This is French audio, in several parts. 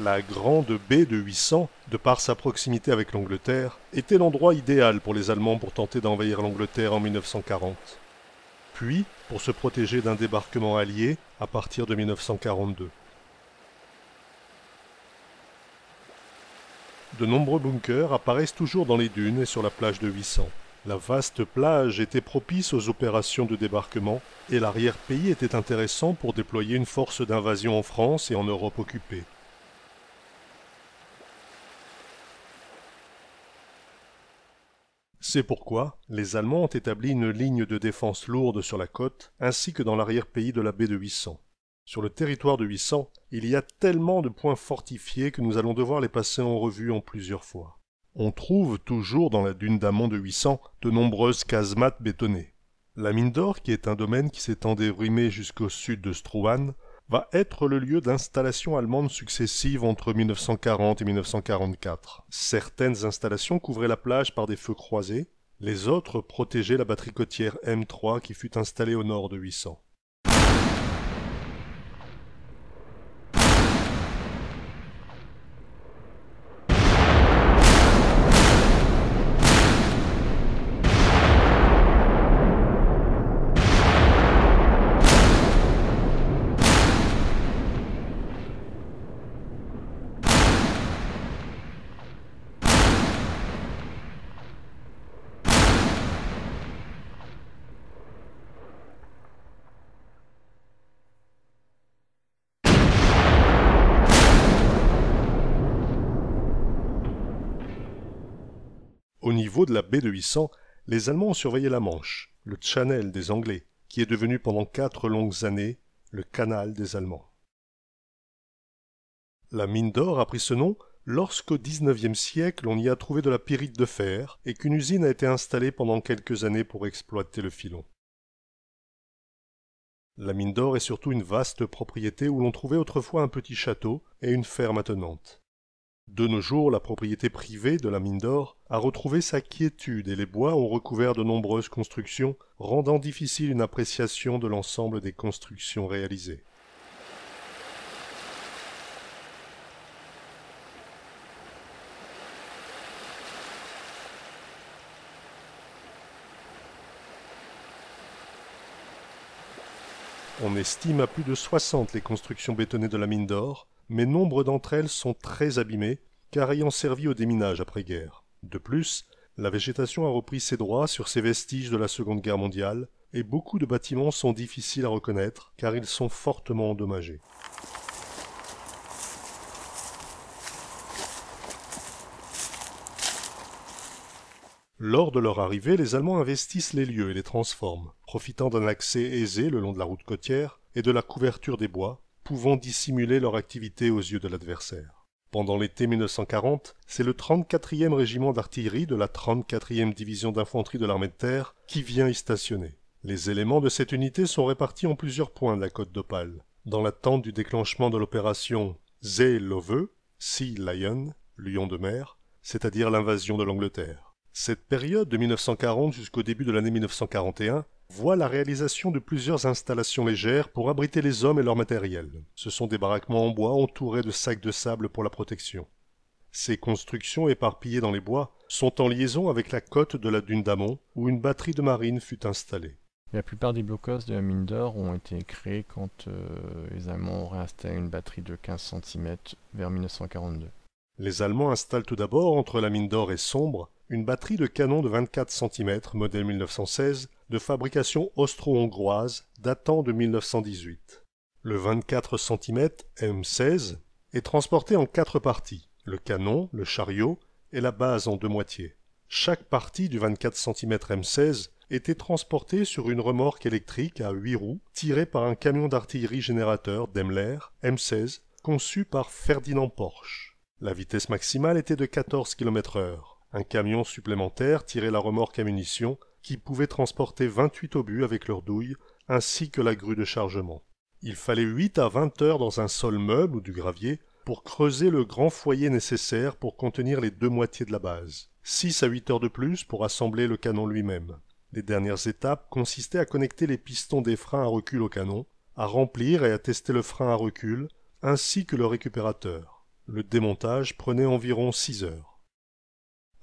La grande baie de 800, de par sa proximité avec l'Angleterre, était l'endroit idéal pour les Allemands pour tenter d'envahir l'Angleterre en 1940. Puis, pour se protéger d'un débarquement allié à partir de 1942. De nombreux bunkers apparaissent toujours dans les dunes et sur la plage de 800. La vaste plage était propice aux opérations de débarquement et l'arrière-pays était intéressant pour déployer une force d'invasion en France et en Europe occupée. C'est pourquoi les Allemands ont établi une ligne de défense lourde sur la côte ainsi que dans l'arrière-pays de la baie de 800. Sur le territoire de 800, il y a tellement de points fortifiés que nous allons devoir les passer en revue en plusieurs fois. On trouve toujours dans la dune d'amont de 800 de nombreuses casemates bétonnées. La mine d'or, qui est un domaine qui s'étend d'Evrimé jusqu'au sud de Struan, va être le lieu d'installations allemandes successives entre 1940 et 1944. Certaines installations couvraient la plage par des feux croisés, les autres protégeaient la batterie côtière M3 qui fut installée au nord de 800. Au niveau de la baie de 800, les Allemands ont surveillé la Manche, le Channel des Anglais, qui est devenu pendant 4 longues années le Canal des Allemands. La mine d'or a pris ce nom lorsqu'au XIXe siècle on y a trouvé de la pyrite de fer et qu'une usine a été installée pendant quelques années pour exploiter le filon. La mine d'or est surtout une vaste propriété où l'on trouvait autrefois un petit château et une ferme attenante. De nos jours, la propriété privée de la mine d'or a retrouvé sa quiétude et les bois ont recouvert de nombreuses constructions, rendant difficile une appréciation de l'ensemble des constructions réalisées. On estime à plus de 60 les constructions bétonnées de la mine d'or, mais nombre d'entre elles sont très abîmées, car ayant servi au déminage après-guerre. De plus, la végétation a repris ses droits sur ces vestiges de la Seconde Guerre mondiale, et beaucoup de bâtiments sont difficiles à reconnaître, car ils sont fortement endommagés. Lors de leur arrivée, les Allemands investissent les lieux et les transforment, profitant d'un accès aisé le long de la route côtière et de la couverture des bois, pouvant dissimuler leur activité aux yeux de l'adversaire. Pendant l'été 1940, c'est le 34e régiment d'artillerie de la 34e division d'infanterie de l'armée de terre qui vient y stationner. Les éléments de cette unité sont répartis en plusieurs points de la côte d'Opale, dans l'attente du déclenchement de l'opération Seelöwe, Sea Lion, lion de mer, c'est-à-dire l'invasion de l'Angleterre. Cette période de 1940 jusqu'au début de l'année 1941 voit la réalisation de plusieurs installations légères pour abriter les hommes et leur matériel. Ce sont des baraquements en bois entourés de sacs de sable pour la protection. Ces constructions éparpillées dans les bois sont en liaison avec la côte de la dune d'Amont où une batterie de marine fut installée. La plupart des blocos de la mine d'or ont été créés quand les Allemands ont réinstallé une batterie de 15 cm vers 1942. Les Allemands installent tout d'abord, entre la mine d'or et Sombre, une batterie de canons de 24 cm, modèle 1916, de fabrication austro-hongroise, datant de 1918. Le 24 cm M16 est transporté en 4 parties, le canon, le chariot et la base en 2 moitiés. Chaque partie du 24 cm M16 était transportée sur une remorque électrique à 8 roues, tirée par un camion d'artillerie générateur Daimler M16, conçu par Ferdinand Porsche. La vitesse maximale était de 14 km/h. Un camion supplémentaire tirait la remorque à munitions qui pouvait transporter 28 obus avec leurs douilles, ainsi que la grue de chargement. Il fallait 8 à 20 heures dans un sol meuble ou du gravier pour creuser le grand foyer nécessaire pour contenir les 2 moitiés de la base. 6 à 8 heures de plus pour assembler le canon lui-même. Les dernières étapes consistaient à connecter les pistons des freins à recul au canon, à remplir et à tester le frein à recul, ainsi que le récupérateur. Le démontage prenait environ 6 heures.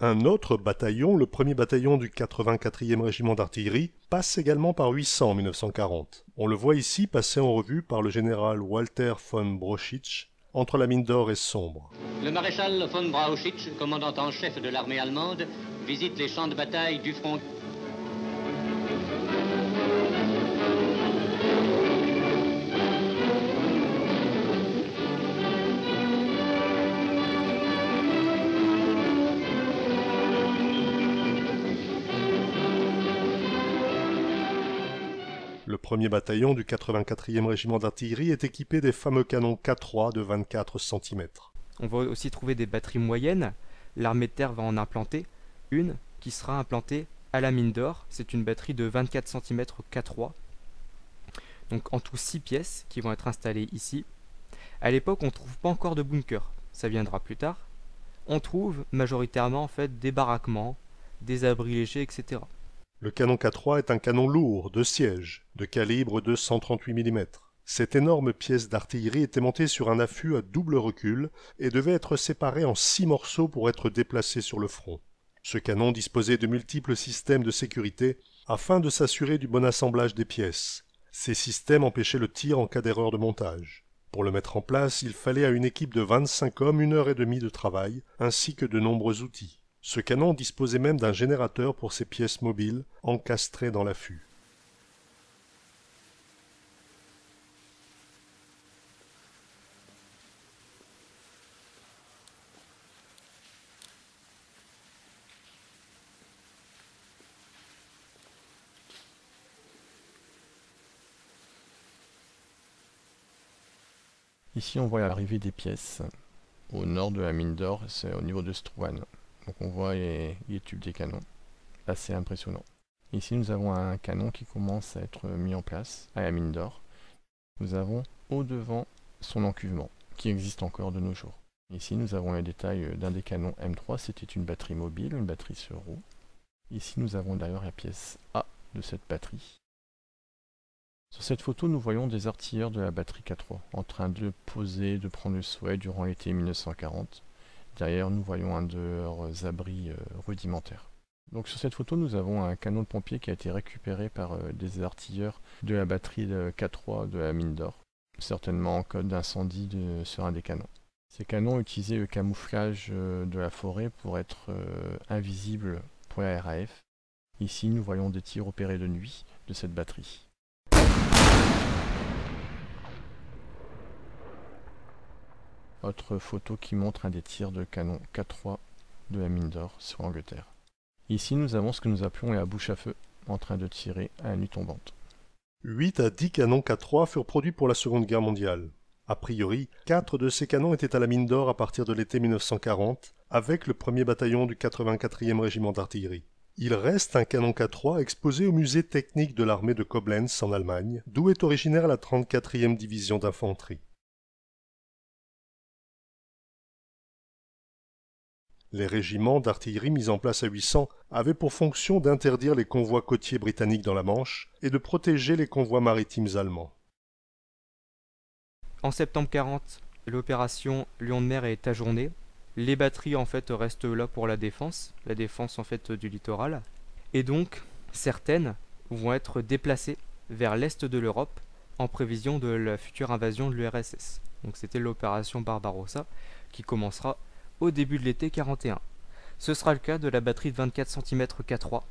Un autre bataillon, le 1er bataillon du 84e régiment d'artillerie, passe également par 800 en 1940. On le voit ici passer en revue par le général Walter von Brauchitsch, entre la mine d'or et Sombre. Le maréchal von Brauchitsch, commandant en chef de l'armée allemande, visite les champs de bataille du front. Le 1er bataillon du 84e régiment d'artillerie est équipé des fameux canons K3 de 24 cm. On va aussi trouver des batteries moyennes. L'armée de terre va en implanter une qui sera implantée à la mine d'or. C'est une batterie de 24 cm K3. Donc en tout 6 pièces qui vont être installées ici. À l'époque, on ne trouve pas encore de bunker. Ça viendra plus tard. On trouve majoritairement en fait des baraquements, des abris légers, etc. Le canon K3 est un canon lourd, de siège, de calibre 238 mm. Cette énorme pièce d'artillerie était montée sur un affût à double recul et devait être séparée en 6 morceaux pour être déplacée sur le front. Ce canon disposait de multiples systèmes de sécurité afin de s'assurer du bon assemblage des pièces. Ces systèmes empêchaient le tir en cas d'erreur de montage. Pour le mettre en place, il fallait à une équipe de 25 hommes 1h30 de travail, ainsi que de nombreux outils. Ce canon disposait même d'un générateur pour ses pièces mobiles, encastrées dans l'affût. Ici on voit l'arrivée des pièces. au nord de la mine d'or, c'est au niveau de Struan. Donc on voit les tubes des canons, assez impressionnant. Ici nous avons un canon qui commence à être mis en place à la mine d'or. Nous avons au devant son encuvement, qui existe encore de nos jours. Ici nous avons les détails d'un des canons M3, c'était une batterie mobile, une batterie sur roue. Ici nous avons d'ailleurs la pièce A de cette batterie. Sur cette photo nous voyons des artilleurs de la batterie K3 en train de poser, de prendre le souhait durant l'été 1940. Derrière nous voyons un de leurs abris rudimentaires. Donc sur cette photo nous avons un canon de pompier qui a été récupéré par des artilleurs de la batterie K3 de la mine d'or, certainement en code d'incendie sur un des canons. Ces canons utilisaient le camouflage de la forêt pour être invisibles pour la RAF. Ici nous voyons des tirs opérés de nuit de cette batterie. Autre photo qui montre un des tirs de canon K3 de la mine d'or sur Angleterre. Ici nous avons ce que nous appelons la bouche à feu, en train de tirer à la nuit tombante. 8 à 10 canons K3 furent produits pour la Seconde Guerre mondiale. A priori, 4 de ces canons étaient à la mine d'or à partir de l'été 1940, avec le 1er bataillon du 84e régiment d'artillerie. Il reste un canon K3 exposé au musée technique de l'armée de Koblenz en Allemagne, d'où est originaire la 34e division d'infanterie. Les régiments d'artillerie mis en place à 800 avaient pour fonction d'interdire les convois côtiers britanniques dans la Manche et de protéger les convois maritimes allemands. En septembre 40, l'opération Lion de mer est ajournée. Les batteries en fait restent là pour la défense en fait du littoral. Et donc, certaines vont être déplacées vers l'est de l'Europe en prévision de la future invasion de l'URSS. Donc c'était l'opération Barbarossa qui commencera au début de l'été 41. Ce sera le cas de la batterie de 24 cm K3.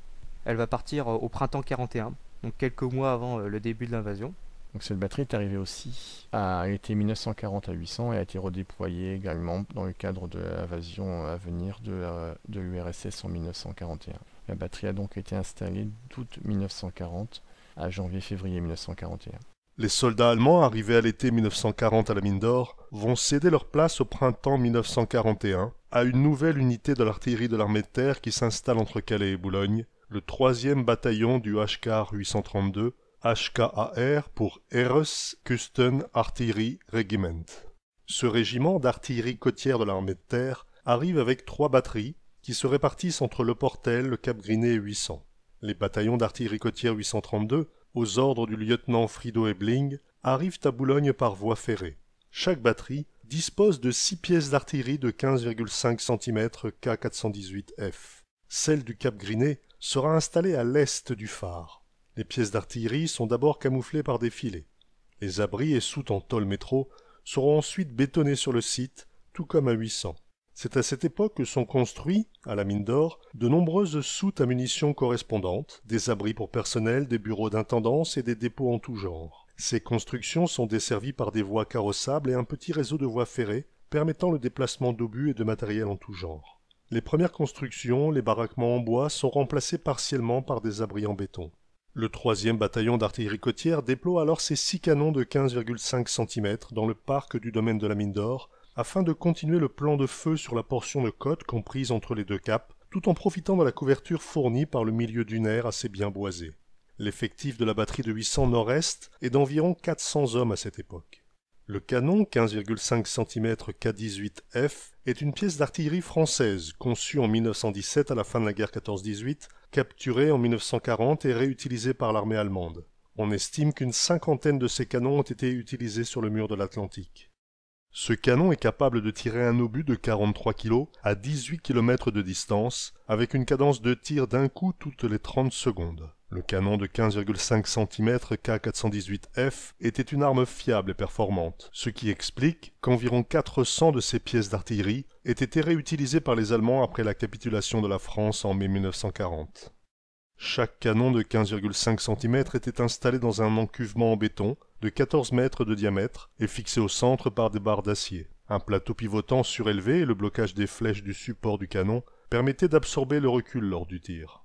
Elle va partir au printemps 41, donc quelques mois avant le début de l'invasion. Donc cette batterie est arrivée aussi à l'été 1940 à 800 et a été redéployée également dans le cadre de l'invasion à venir de l'URSS en 1941. La batterie a donc été installée d'août 1940 à janvier-février 1941. Les soldats allemands arrivés à l'été 1940 à la mine d'or vont céder leur place au printemps 1941 à une nouvelle unité de l'artillerie de l'armée de terre qui s'installe entre Calais et Boulogne, le 3e bataillon du HKR 832, HKAR pour Heeres Küsten Artillerie Regiment. Ce régiment d'artillerie côtière de l'armée de terre arrive avec 3 batteries qui se répartissent entre Le Portel, le Cap Grinet et 800. Les bataillons d'artillerie côtière 832, aux ordres du lieutenant Frido Ebling, arrivent à Boulogne par voie ferrée. Chaque batterie dispose de 6 pièces d'artillerie de 15,5 cm K418F. Celle du Cap Grinet sera installée à l'est du phare. Les pièces d'artillerie sont d'abord camouflées par des filets. Les abris et soutes en tôle métro seront ensuite bétonnés sur le site, tout comme à 800. C'est à cette époque que sont construits, à la mine d'or, de nombreuses soutes à munitions correspondantes, des abris pour personnel, des bureaux d'intendance et des dépôts en tout genre. Ces constructions sont desservies par des voies carrossables et un petit réseau de voies ferrées permettant le déplacement d'obus et de matériel en tout genre. Les premières constructions, les baraquements en bois, sont remplacés partiellement par des abris en béton. Le 3e bataillon d'artillerie côtière déploie alors ses 6 canons de 15,5 cm dans le parc du domaine de la mine d'or, afin de continuer le plan de feu sur la portion de côte comprise entre les deux caps, tout en profitant de la couverture fournie par le milieu dunaire assez bien boisé. L'effectif de la batterie de 800 Nord-Est est d'environ 400 hommes à cette époque. Le canon 15,5 cm K18F est une pièce d'artillerie française conçue en 1917 à la fin de la guerre 14-18, capturée en 1940 et réutilisée par l'armée allemande. On estime qu'une 50aine de ces canons ont été utilisés sur le mur de l'Atlantique. Ce canon est capable de tirer un obus de 43 kg à 18 km de distance, avec une cadence de tir d'un coup toutes les 30 secondes. Le canon de 15,5 cm K418F était une arme fiable et performante, ce qui explique qu'environ 400 de ces pièces d'artillerie aient été réutilisées par les Allemands après la capitulation de la France en mai 1940. Chaque canon de 15,5 cm était installé dans un encuvement en béton de 14 mètres de diamètre et fixé au centre par des barres d'acier. Un plateau pivotant surélevé et le blocage des flèches du support du canon permettaient d'absorber le recul lors du tir.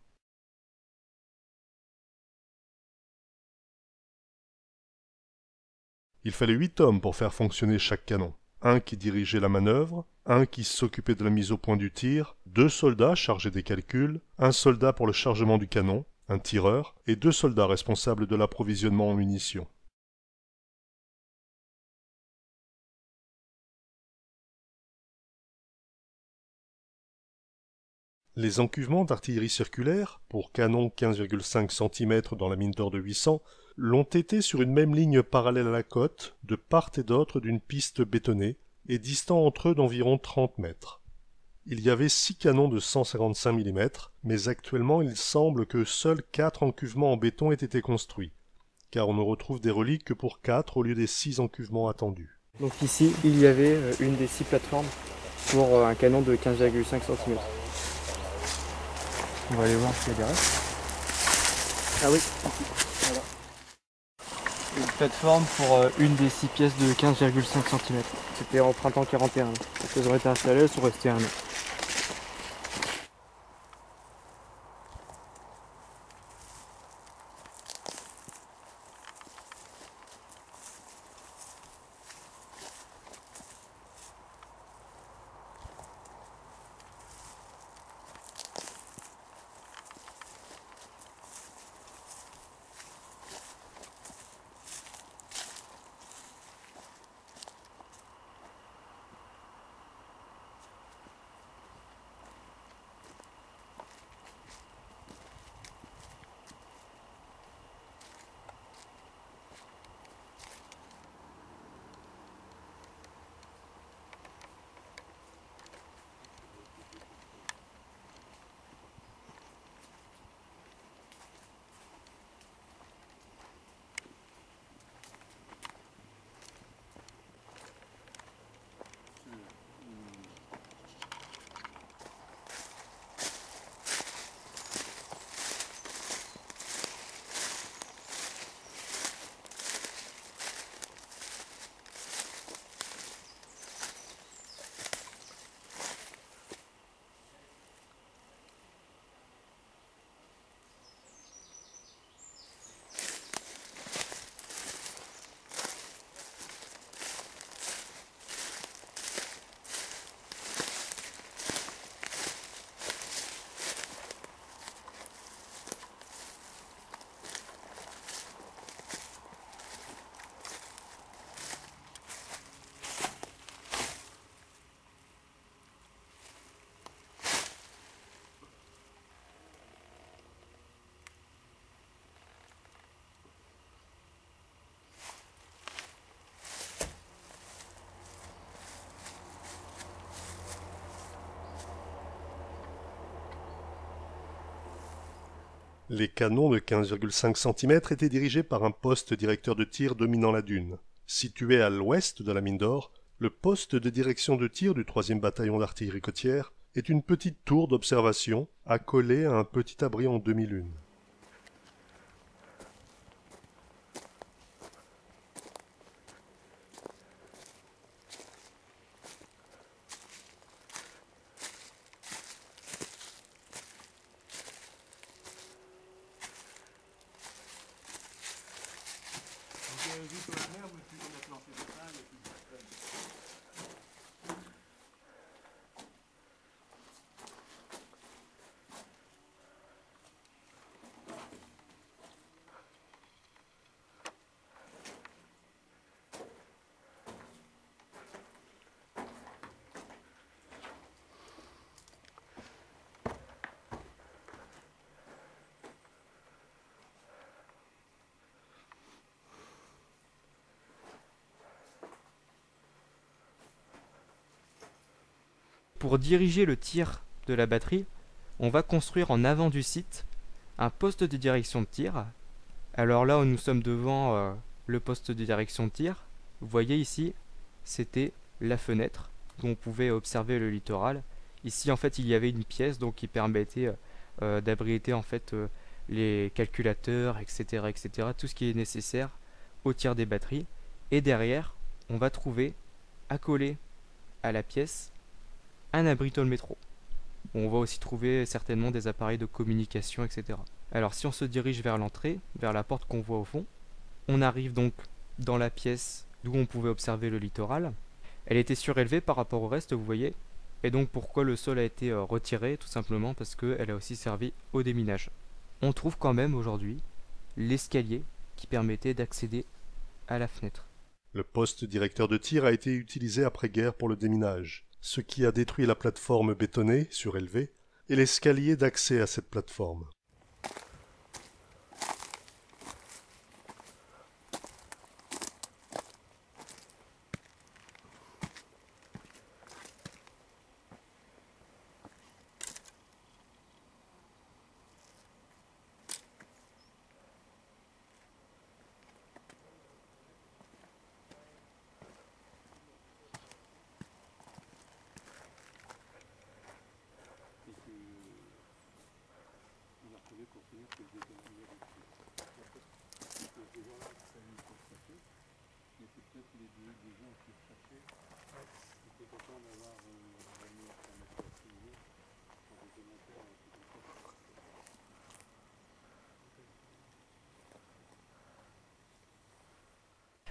Il fallait 8 hommes pour faire fonctionner chaque canon. un qui dirigeait la manœuvre, un qui s'occupait de la mise au point du tir, 2 soldats chargés des calculs, un soldat pour le chargement du canon, un tireur, et 2 soldats responsables de l'approvisionnement en munitions. Les encuvements d'artillerie circulaire, pour canon 15,5 cm dans la mine d'or de 800, l'ont été sur une même ligne parallèle à la côte, de part et d'autre d'une piste bétonnée, et distants entre eux d'environ 30 mètres. Il y avait 6 canons de 155 mm, mais actuellement il semble que seuls 4 encuvements en béton aient été construits, car on ne retrouve des reliques que pour 4 au lieu des 6 encuvements attendus. Donc ici, il y avait une des 6 plateformes pour un canon de 15,5 cm. On va aller voir s'il y a des restes. Ah oui, voilà. Une plateforme pour une des 6 pièces de 15,5 cm. C'était en printemps 41. Donc elles ont été installées, elles sont restées 1 an. Les canons de 15,5 cm étaient dirigés par un poste directeur de tir dominant la dune. Situé à l'ouest de la mine d'or, le poste de direction de tir du 3e bataillon d'artillerie côtière est une petite tour d'observation accolée à un petit abri en demi-lune. Pour diriger le tir de la batterie, on va construire en avant du site un poste de direction de tir. Alors là, nous sommes devant le poste de direction de tir. Vous voyez ici, c'était la fenêtre où on pouvait observer le littoral. Ici, en fait, il y avait une pièce donc, qui permettait d'abriter en fait, les calculateurs, etc., etc., tout ce qui est nécessaire au tir des batteries. Et derrière, on va trouver, accolé à la pièce, un abriteau de métro. On va aussi trouver certainement des appareils de communication, etc. Alors si on se dirige vers l'entrée, vers la porte qu'on voit au fond, on arrive donc dans la pièce d'où on pouvait observer le littoral. Elle était surélevée par rapport au reste, vous voyez. Et donc pourquoi le sol a été retiré? Tout simplement parce qu'elle a aussi servi au déminage. On trouve quand même aujourd'hui l'escalier qui permettait d'accéder à la fenêtre. Le poste directeur de tir a été utilisé après-guerre pour le déminage, ce qui a détruit la plateforme bétonnée, surélevée, et l'escalier d'accès à cette plateforme.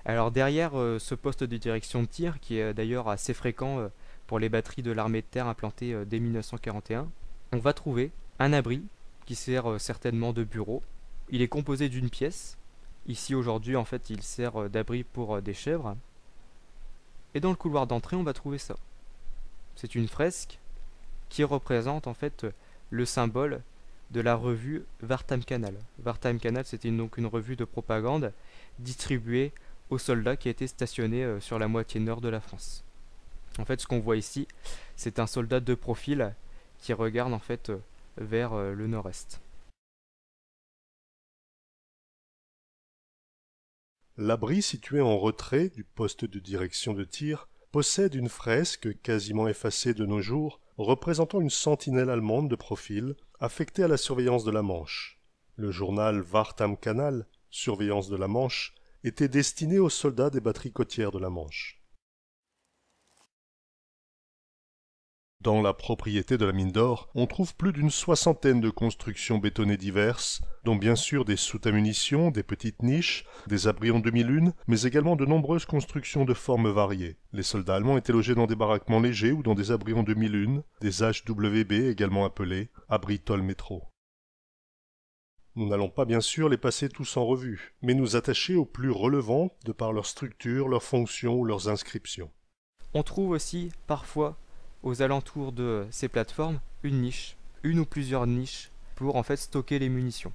Alors derrière ce poste de direction de tir, qui est d'ailleurs assez fréquent pour les batteries de l'armée de terre implantées dès 1941, on va trouver un abri qui sert certainement de bureau. Il est composé d'une pièce. Ici aujourd'hui en fait il sert d'abri pour des chèvres. Et dans le couloir d'entrée on va trouver ça. C'est une fresque qui représente en fait le symbole de la revue Wartime Canal. Wartime Canal c'était donc une revue de propagande distribuée aux soldats qui étaient stationnés sur la moitié nord de la France. En fait, ce qu'on voit ici, c'est un soldat de profil qui regarde en fait vers le nord-est. L'abri situé en retrait du poste de direction de tir possède une fresque quasiment effacée de nos jours, représentant une sentinelle allemande de profil affectée à la surveillance de la Manche. Le journal Wartime Canal, surveillance de la Manche, était destiné aux soldats des batteries côtières de la Manche. Dans la propriété de la mine d'or, on trouve plus d'une soixantaine de constructions bétonnées diverses, dont bien sûr des soutes à munitions, des petites niches, des abris en demi-lune, mais également de nombreuses constructions de formes variées. Les soldats allemands étaient logés dans des baraquements légers ou dans des abris en demi-lune, des HWB également appelés abris Toll-Métro. Nous n'allons pas bien sûr les passer tous en revue, mais nous attacher aux plus relevants de par leur structure, leurs fonctions ou leurs inscriptions. On trouve aussi parfois aux alentours de ces plateformes une niche, une ou plusieurs niches pour en fait stocker les munitions.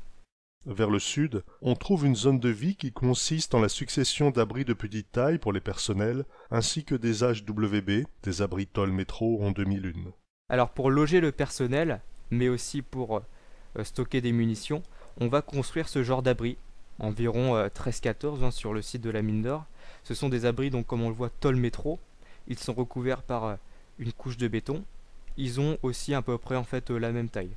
Vers le sud, on trouve une zone de vie qui consiste en la succession d'abris de petite taille pour les personnels, ainsi que des HWB, des abris Toll-Métro en demi-lune. Alors pour loger le personnel, mais aussi pour stocker des munitions, on va construire ce genre d'abri, environ 13-14 sur le site de la mine d'or. Ce sont des abris, donc comme on le voit, Toll-Métro. Ils sont recouverts par une couche de béton. Ils ont aussi à peu près en fait la même taille.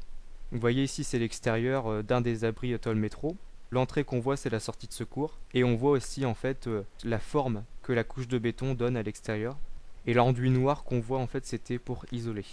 Vous voyez ici c'est l'extérieur d'un des abris Toll-Métro. L'entrée qu'on voit c'est la sortie de secours. Et on voit aussi en fait la forme que la couche de béton donne à l'extérieur. Et l'enduit noir qu'on voit en fait c'était pour isoler.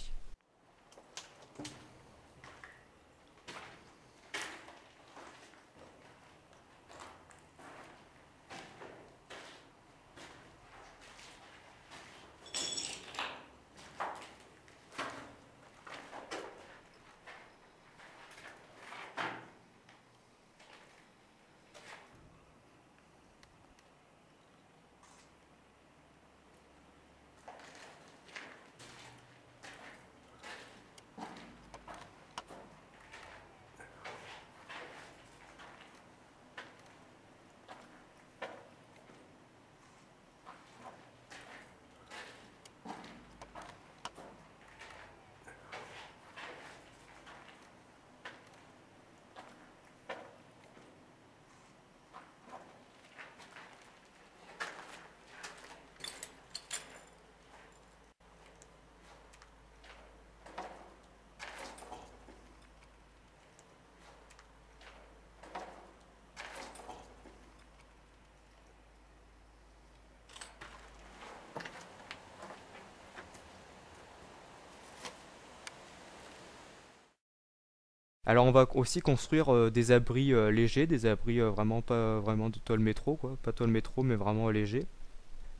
Alors on va aussi construire des abris légers, des abris vraiment pas vraiment de Toll-Métro, quoi, pas Toll-Métro mais vraiment légers.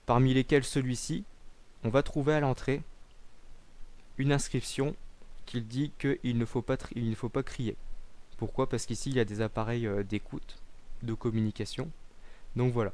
Parmi lesquels celui-ci, on va trouver à l'entrée une inscription qui dit qu'il ne faut pas crier. Pourquoi? Parce qu'ici il y a des appareils d'écoute, de communication. Donc voilà.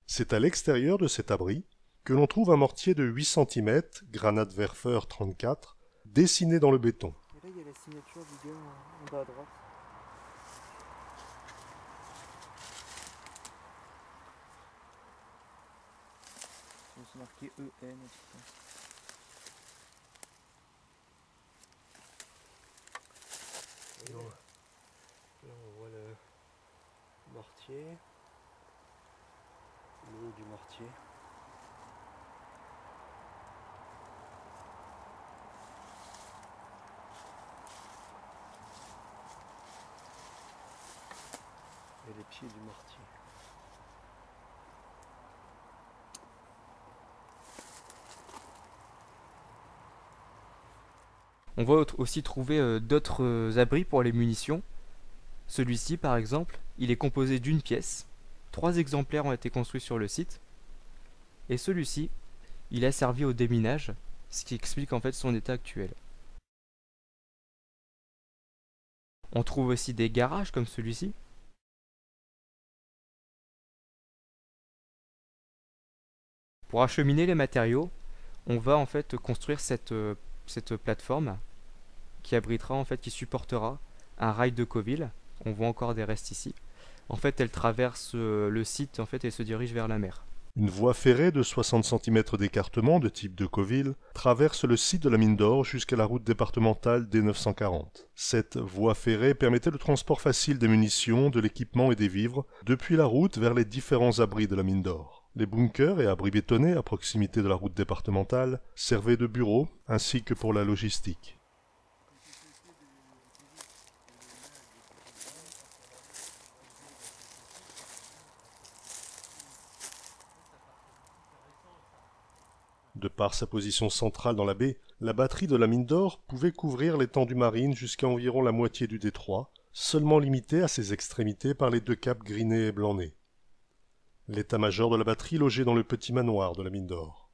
C'est à l'extérieur de cet abri que l'on trouve un mortier de 8 cm, Granatwerfer 34, dessiné dans le béton. Et là, il y a la signature du gars en bas à droite. C'est marqué EN. Là, on voit le mortier, le haut du mortier. Et les pieds du mortier. On va aussi trouver d'autres abris pour les munitions. Celui-ci, par exemple, il est composé d'une pièce. 3 exemplaires ont été construits sur le site. Et celui-ci, il a servi au déminage, ce qui explique en fait son état actuel. On trouve aussi des garages comme celui-ci. Pour acheminer les matériaux, on va en fait construire cette plateforme qui abritera en fait, qui supportera un rail de Deauville. On voit encore des restes ici. En fait, elle traverse le site en fait et se dirige vers la mer. Une voie ferrée de 60 cm d'écartement de type Deauville traverse le site de la mine d'or jusqu'à la route départementale D940. Cette voie ferrée permettait le transport facile des munitions, de l'équipement et des vivres depuis la route vers les différents abris de la mine d'or. Les bunkers et abris bétonnés à proximité de la route départementale servaient de bureaux ainsi que pour la logistique. De par sa position centrale dans la baie, la batterie de la mine d'or pouvait couvrir l'étendue marine jusqu'à environ la moitié du détroit, seulement limitée à ses extrémités par les 2 caps Grinet et Blanc-Nez. L'état-major de la batterie logeait dans le petit manoir de la mine d'or.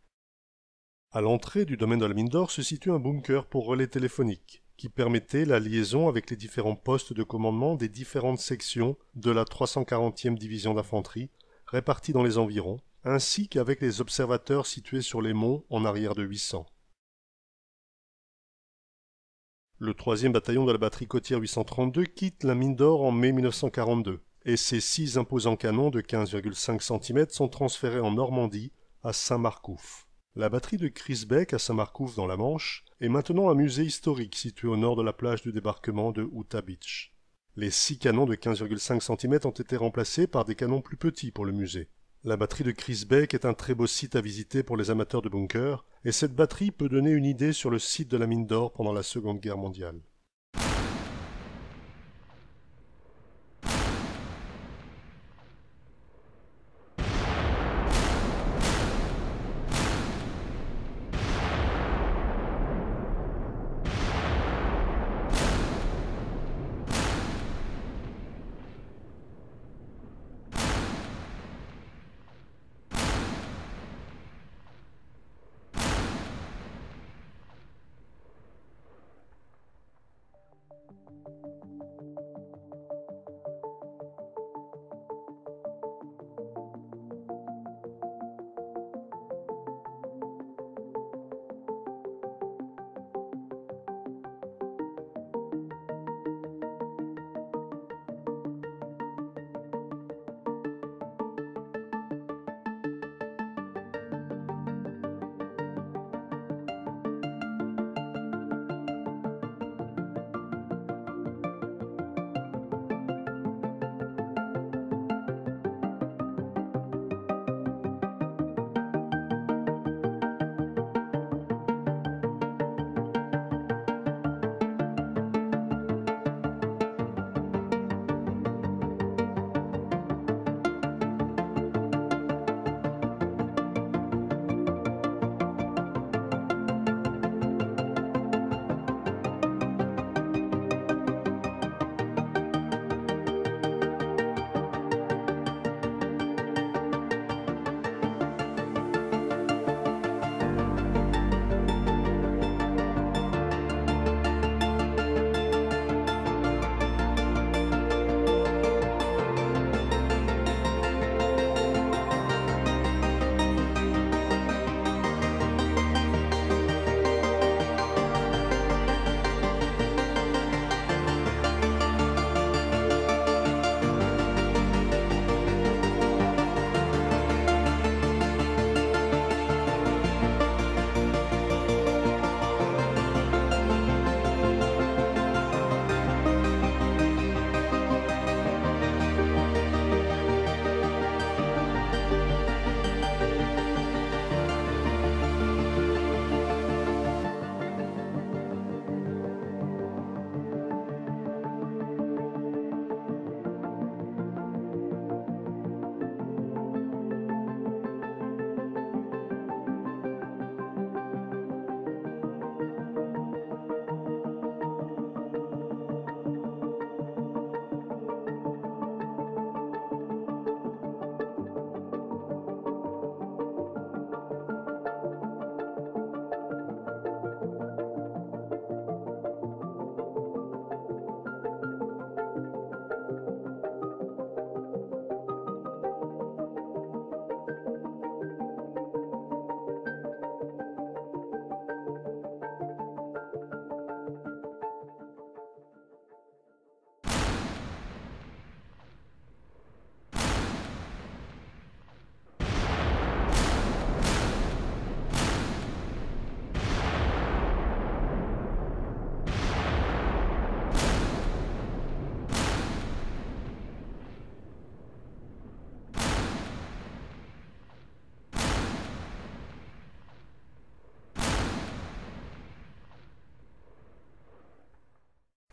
À l'entrée du domaine de la mine d'or se situe un bunker pour relais téléphonique, qui permettait la liaison avec les différents postes de commandement des différentes sections de la 340e division d'infanterie, réparties dans les environs, ainsi qu'avec les observateurs situés sur les monts en arrière de 800. Le 3e bataillon de la batterie côtière 832 quitte la mine d'or en mai 1942, et ses 6 imposants canons de 15,5 cm sont transférés en Normandie, à Saint-Marcouf. La batterie de Crisbeck à Saint-Marcouf dans la Manche est maintenant un musée historique situé au nord de la plage du débarquement de Utah Beach. Les 6 canons de 15,5 cm ont été remplacés par des canons plus petits pour le musée. La batterie de Crisbeck est un très beau site à visiter pour les amateurs de bunkers, et cette batterie peut donner une idée sur le site de la mine d'or pendant la Seconde Guerre mondiale.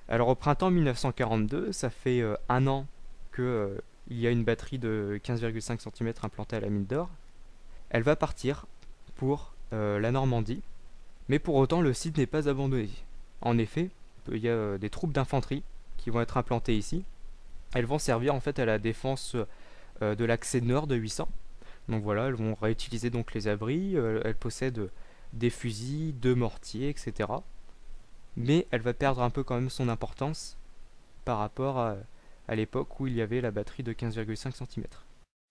Alors au printemps 1942, ça fait un an que il y a une batterie de 15,5 cm implantée à la mine d'or. Elle va partir pour la Normandie, mais pour autant le site n'est pas abandonné. En effet, il y a des troupes d'infanterie qui vont être implantées ici. Elles vont servir en fait à la défense de l'accès nord de 800. Donc voilà, elles vont réutiliser donc les abris, elles possèdent des fusils, 2 mortiers, etc. Mais elle va perdre un peu quand même son importance par rapport à l'époque où il y avait la batterie de 15,5 cm.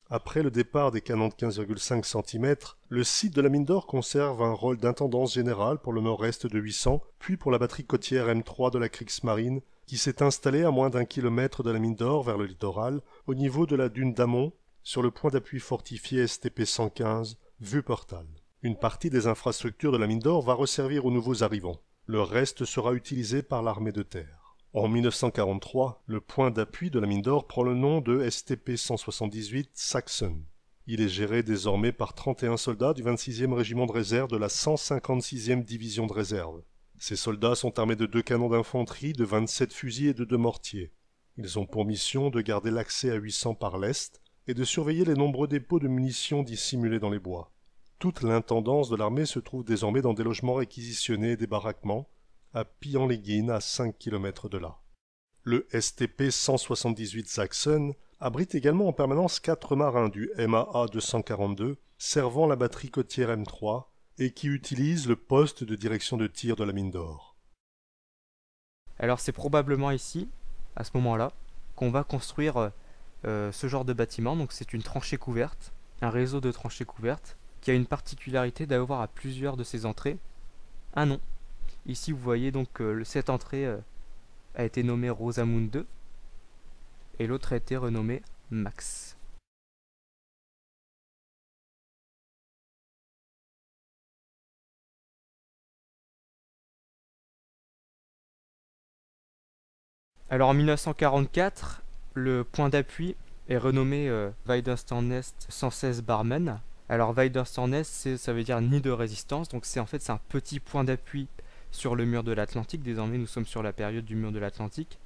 Après le départ des canons de 15,5 cm, le site de la mine d'or conserve un rôle d'intendance générale pour le nord-est de 800, puis pour la batterie côtière M3 de la Kriegsmarine, qui s'est installée à moins d'1 kilomètre de la mine d'or vers le littoral, au niveau de la dune d'Amont, sur le point d'appui fortifié STP-115, Wuppertal. Une partie des infrastructures de la mine d'or va resservir aux nouveaux arrivants. Le reste sera utilisé par l'armée de terre. En 1943, le point d'appui de la mine d'or prend le nom de STP-178 Sachsen. Il est géré désormais par 31 soldats du 26e régiment de réserve de la 156e division de réserve. Ces soldats sont armés de 2 canons d'infanterie, de 27 fusils et de 2 mortiers. Ils ont pour mission de garder l'accès à 800 par l'est et de surveiller les nombreux dépôts de munitions dissimulés dans les bois. Toute l'intendance de l'armée se trouve désormais dans des logements réquisitionnés et des baraquements, à Pillan-les-Guines, à 5 km de là. Le STP-178 Sachsen abrite également en permanence 4 marins du MAA 242 servant la batterie côtière M3 et qui utilisent le poste de direction de tir de la mine d'or. Alors c'est probablement ici, à ce moment-là, qu'on va construire ce genre de bâtiment. Donc c'est une tranchée couverte, un réseau de tranchées couvertes, qui a une particularité d'avoir à plusieurs de ses entrées un nom. Ici vous voyez donc cette entrée a été nommée Rosamund 2 et l'autre a été renommée Max. Alors en 1944, le point d'appui est renommé Weiderstornest 116 Barmen. Alors Weiderstornest, ça veut dire nid de résistance, donc c'est un petit point d'appui sur le mur de l'Atlantique. Désormais nous sommes sur la période du mur de l'Atlantique.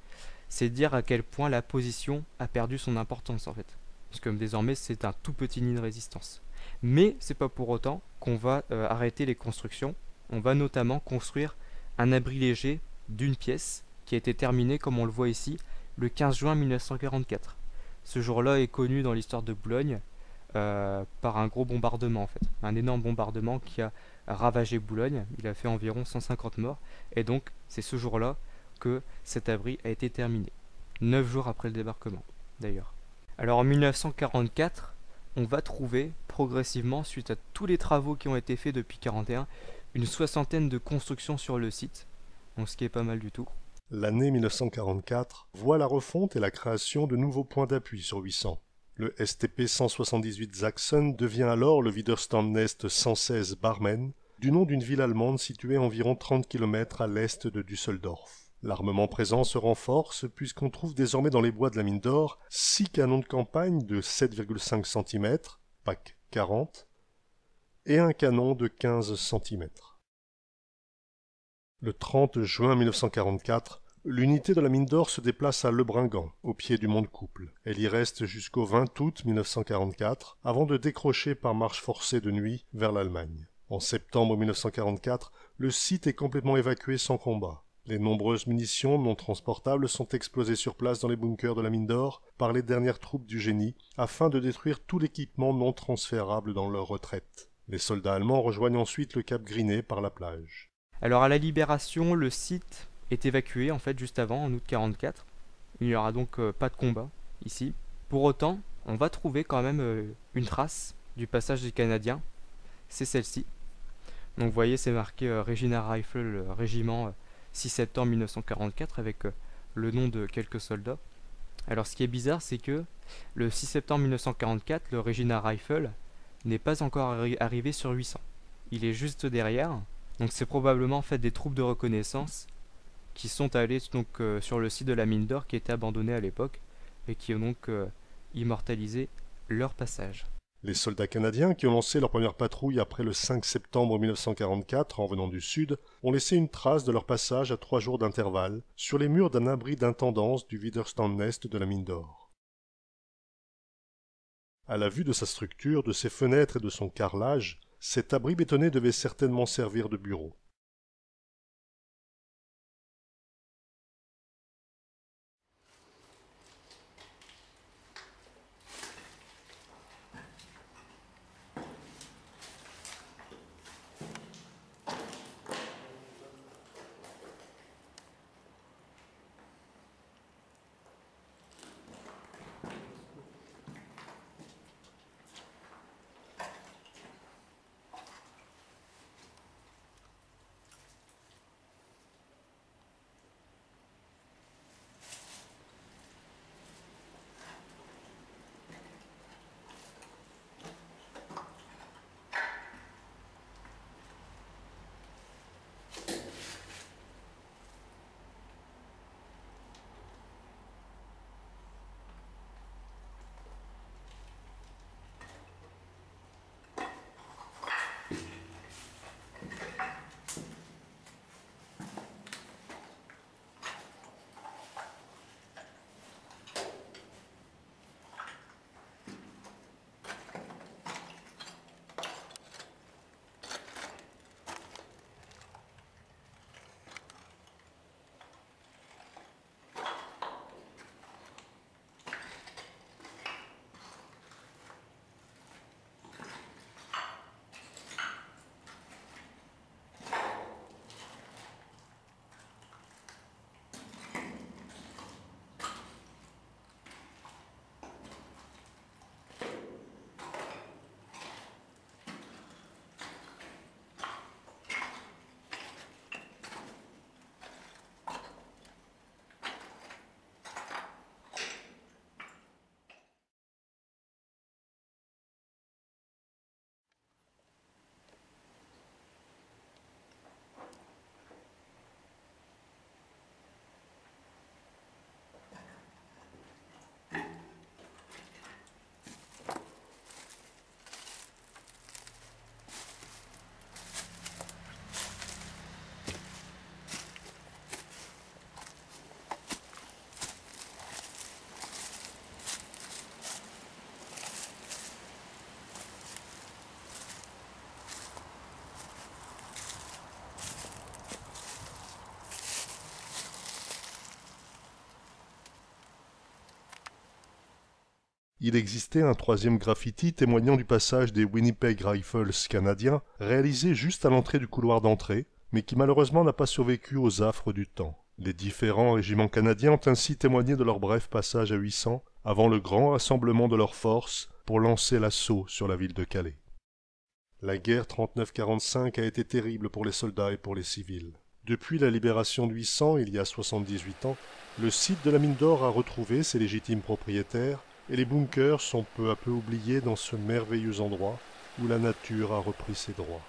C'est dire à quel point la position a perdu son importance en fait. Parce que désormais c'est un tout petit nid de résistance. Mais c'est pas pour autant qu'on va arrêter les constructions. On va notamment construire un abri léger d'une pièce qui a été terminé, comme on le voit ici, le 15 juin 1944. Ce jour-là est connu dans l'histoire de Boulogne par un gros bombardement en fait. Un énorme bombardement qui a ravagé Boulogne. Il a fait environ 150 morts. Et donc c'est ce jour-là que cet abri a été terminé. 9 jours après le débarquement d'ailleurs. Alors en 1944, on va trouver progressivement, suite à tous les travaux qui ont été faits depuis 1941, une soixantaine de constructions sur le site. Donc ce qui est pas mal du tout. L'année 1944 voit la refonte et la création de nouveaux points d'appui sur 800. Le STP-178 Sachsen devient alors le Widerstandsnest 116 Barmen, du nom d'une ville allemande située à environ 30 km à l'est de Düsseldorf. L'armement présent se renforce puisqu'on trouve désormais dans les bois de la mine d'or 6 canons de campagne de 7,5 cm, PAC 40, et un canon de 15 cm. Le 30 juin 1944, l'unité de la mine d'or se déplace à Lebringan, au pied du mont de Couple. Elle y reste jusqu'au 20 août 1944, avant de décrocher par marche forcée de nuit vers l'Allemagne. En septembre 1944, le site est complètement évacué sans combat. Les nombreuses munitions non transportables sont explosées sur place dans les bunkers de la mine d'or par les dernières troupes du génie, afin de détruire tout l'équipement non transférable dans leur retraite. Les soldats allemands rejoignent ensuite le cap Griné par la plage. Alors à la libération, le site est évacué en fait juste avant, en août 1944. Il n'y aura donc pas de combat ici. Pour autant, on va trouver quand même une trace du passage des Canadiens. C'est celle-ci. Donc vous voyez, c'est marqué Regina Rifle, régiment 6 septembre 1944, avec le nom de quelques soldats. Alors ce qui est bizarre, c'est que le 6 septembre 1944, le Regina Rifle n'est pas encore arrivé sur 800. Il est juste derrière. Donc c'est probablement en fait des troupes de reconnaissance qui sont allées donc sur le site de la mine d'or qui était abandonné à l'époque et qui ont donc immortalisé leur passage. Les soldats canadiens, qui ont lancé leur première patrouille après le 5 septembre 1944 en venant du sud, ont laissé une trace de leur passage à 3 jours d'intervalle sur les murs d'un abri d'intendance du Widerstandsnest de la mine d'or. À la vue de sa structure, de ses fenêtres et de son carrelage, cet abri bétonné devait certainement servir de bureau. Il existait un troisième graffiti témoignant du passage des Winnipeg Rifles canadiens, réalisé juste à l'entrée du couloir d'entrée, mais qui malheureusement n'a pas survécu aux affres du temps. Les différents régiments canadiens ont ainsi témoigné de leur bref passage à 800, avant le grand rassemblement de leurs forces pour lancer l'assaut sur la ville de Calais. La guerre 39-45 a été terrible pour les soldats et pour les civils. Depuis la libération de 800, il y a 78 ans, le site de la mine d'or a retrouvé ses légitimes propriétaires, et les bunkers sont peu à peu oubliés dans ce merveilleux endroit où la nature a repris ses droits.